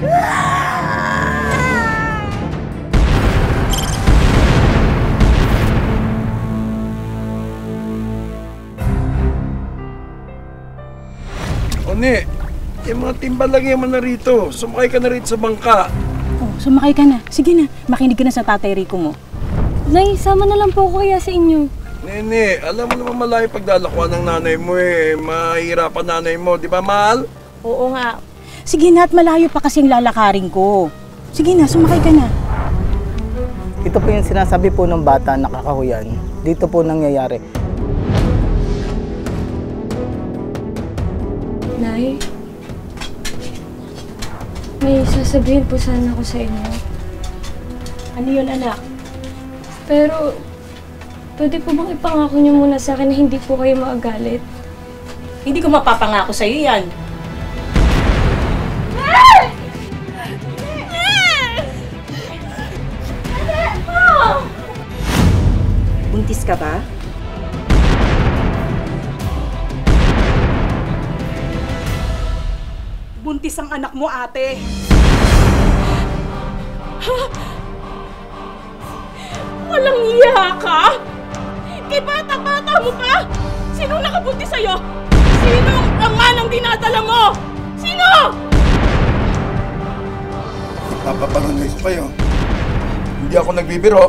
Oni, yung mga timbalagay mo na rito. Sumakay ka na rito sa bangka. Oh, sumakay ka na. Sige na, makinig ka na sa Tatay Rico mo. Nay, sama na lang po ako kaya sa inyo. Nene, alam mo naman malayo pagdalakuan ng nanay mo eh. Mahirapan nanay mo, di ba, mahal? Oo nga. Sige na, at malayo pa kasing lalakarin ko. Sige na, sumakay ka na. Ito po yung sinasabi po ng bata na kakahuyan. Dito po nangyayari. Nay, may sasabihin po sana ako sa inyo. Ano yun, anak? Pero, pwede po bang ipangako niyo muna sa akin na hindi po kayo maagalit? Hindi ko mapapangako sa'yo yan. Buntis ka ba? Buntis ang anak mo, ate. Walang iya ka? Kay bata-bata mo pa? Sino nakabuntis sa'yo? Sino ang manang dinadala mo? Sino? Ipapabarangay ko kayo. Hindi ako nagbibiro.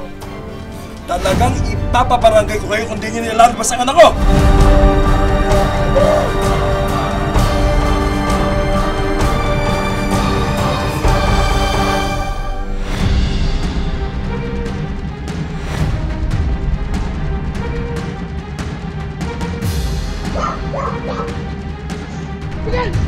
Talagang ipapabarangay ko kayo kung di nyo nilalabas ang anak ko! Sige!